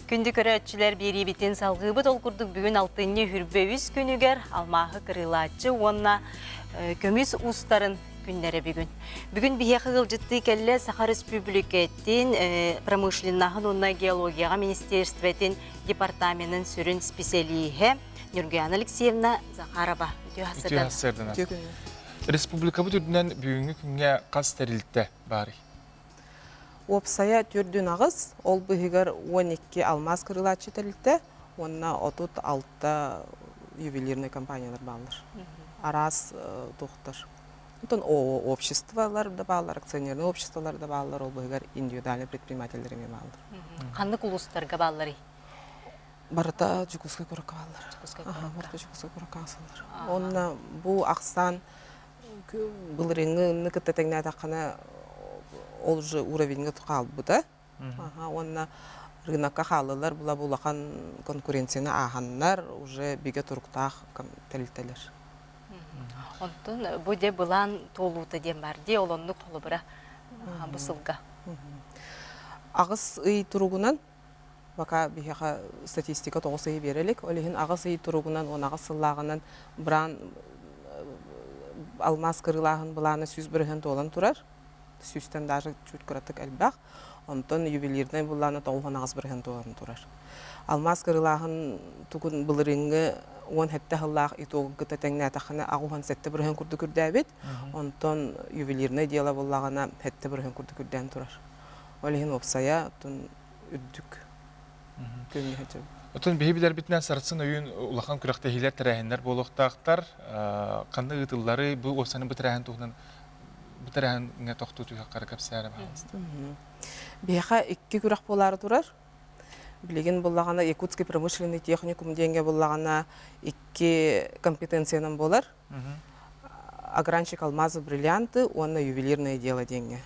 Күнді көрәтчілер бері бітен салғыбы толқырдық бүгін 6-ны хүрбөйіз күнігер алмағы кырылатчы онна көміс ұстарын күннері бүгін. Бүгін бияқы ғылжытты кәлі Саха Республикеттен промышленнағын онна геологияға министерстветін департаментін сүрін специалиге Нұргиян Алексеевна Захарова. Республика бүтүрдүнөн бүгүнгү күнгө каз терилтте бары. Опсая түрдүн агыз, ол быгыр 12 алмаз кырылачы терилтте, онна 36 ювелирный компаниялар балыр. Арас тоқтыр. Онтон обществолар да балыр, акционерный обществолар да балыр, ол быгыр индивидуальный предпринимательдерге балыр. Қанды кулустарға балыры? Барыта жүкізгі көрік балыр. Барыта жүкізгі көрік асылыр. Онна бұл ақсан былырыңы кытта теңне атаққана ол же уровеньге тұқал бұда. Онна рынаққа қалылар, бұла бұлақан конкуренцияны ағанлар уже биге тұрықтақ тәлітелер. Онтын бұде бұлан толуыты дем барды, олонны қолы бұра бұсылға. Ағыз үй тұрғынан, бақа бияға статистика тоғыз үй берелік, олеген ағыз үй тұрғынан, он ағыз сыллағынан біран алмаз кырылағын бұланы сүз бірген толан тұрар. Сүстен даже чуть күраттық әлбақ. Онтон ювелирный бұланы тоғын ағыз бірген толан тұрар. Алмаз кырылағын түгін бұлырыңы он хәтті ғыллақ итоғы күті тәңіне атақына ағуған сәтті бірген күрді күрді әбет. Онтон ювелирный дела бұллағына хәтті бірген күрді күрден тұрар. Олеген опсая үрдік көнге хәтті. Отон бейбилер битнен сарытсын өйін улахан күрақтахилер тәрәхендер болуқтақтар, қанды ұтылары бұл осаны бұтырәхен тұғынан бұтырәхенге тоқты тұйқаққары көпсәрі бағалысты. Бейха 2 күрақ болары тұрар. Білеген болағана Якутский промышленный техникум денге болағана 2 компетенциянан болар. Огранчик алмазы бриллианты, онна ювелирное дело денге.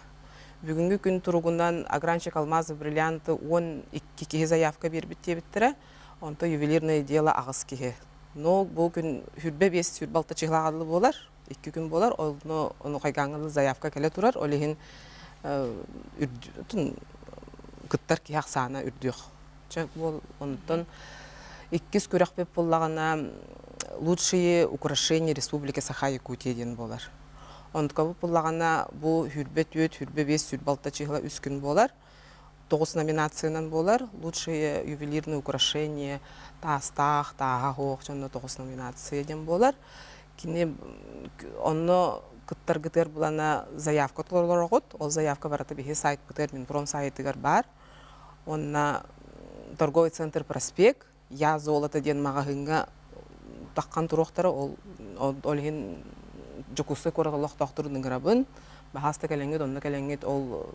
Бүгінгі күн тұрғынан огранчик алмазы бриллианты 12 заявка бербіт тебіттірі. Онта ювелирное дело ағыз кеге. Но бұл күн хүрбе 5 сүрбалта чығылағалы болар, 2 күн болар, оны қайғаңылы заявка кәлі тұрар, олеген күттар кеге ақсана үрдіқ. Онтан 2 көрек беп болағына лучшие украшения Республики Саха-Якутия болар. Онтқа болағына бұл хүрбе 5 сүрбалта чығыла 3 күн болар. 9 номинациянан болар. Лучшие ювелирные украшения, тастах, тағақ, жонда 9 номинацияден болар. Кіне онны күттар-күттер бұлана заявка тұрлар оғыт. Ол заявка бараты бейе сайт күттер, мен пром сайтығар бар. Онна торговый центр проспект, я золото ден мағағынға таққан тұрықтары, олген жүкісі көріғылық тоқтырының ғырабын. Бағасты кәлеңгет, онны кәлеңгет ол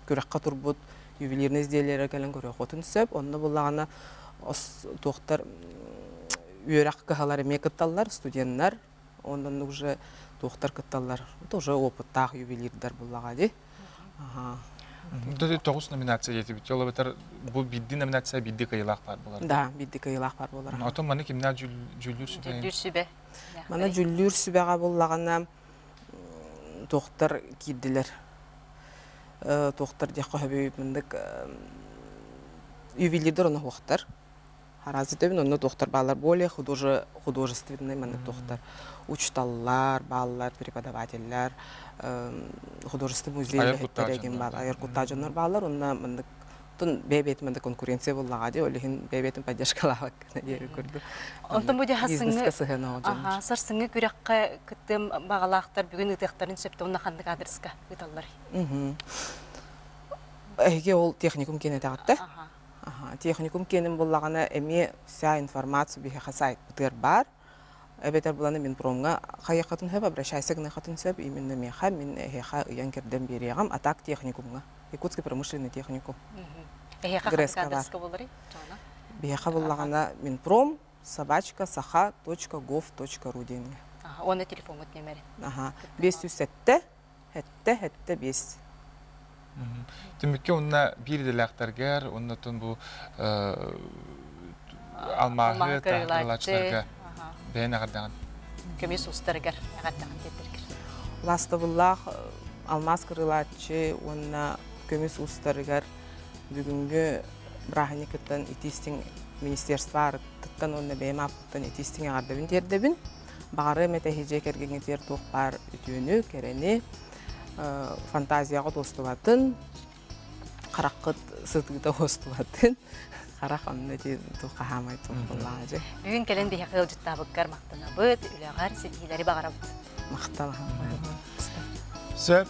көріққа тұрбыт ювелирный изделері кәлін көріқ отын сөп. Онны бұлағына тоқтар үйерақ кағалары ме кытталар, студенттар. Ондан уже тоқтар кытталар. Тоже опыттақ ювелирдар бұлаға де. 9 номинация еті біт. Жолы бітір бұл бидді номинация бидді қайылақ бар болар. Да, бидді қайылақ бар болар. Отын маны кемна жүллүр сүбе? Жүллүр сүбе. Мана жүллүр сүбеға болағына тоқтар кейділер. Тоқтар деққа хөбейбіндік ювелирдер оны тоқтар. Харазитовин оны тоқтар балар более художественный маны тоқтар. Учталлар, баллар, преподавательлер, художественный музейлер хеттереген балар. Айыркутта жонар балар, онна мындық бәйбетім мында конкуренция боллаға де, олеген бәйбетім поддержкалауық кәнедері көрді. Онтан бұде сарсыңы күрекқа күттім бағалақтар бүгін ұтықтарын сөпті, онна қандық адресқа ұталар? Әйге ол техникум кені тағытты. Техникум кенім боллағана әме вся информация бейхеға сайт бұтыр бар. Әбетер бұланы мен промға қайы қатын сөп, обращайся гына қатын сөп, именно меха, мен әйхеға ұян керден береғам, атак техникумға. Якутский промышленный техникум. Әйхеға қандық адресқа болары? Бейхеға боллағана мен пром sabačka.saha.gov.ru денге. Оны телефон өтнемері? 507 хәтті 5. Түмікке онына бір дәләқтәргер, онына түн бұл алмағы тағдырлачыларға бәйін ағардаған. Көмес ұстарығар, ағардаған дедергер. Ластабыллақ алмаз кырылачы, онына көмес ұстарығар бүгінгі брахани кыттан итистин министерство арыттан онна бейма аптан итистин ардабин тердебин багары мете хеже кергеңетер туқпар үтүнү керени фантазияга достубатын караккыт сытыгыта достубатын карак онна ти тука хамай туқпаллаажы Бүгін келен бейе қылжыттабыққар мақтанабыт, үләғар сетхилері бағарабыт. мактала Сөп,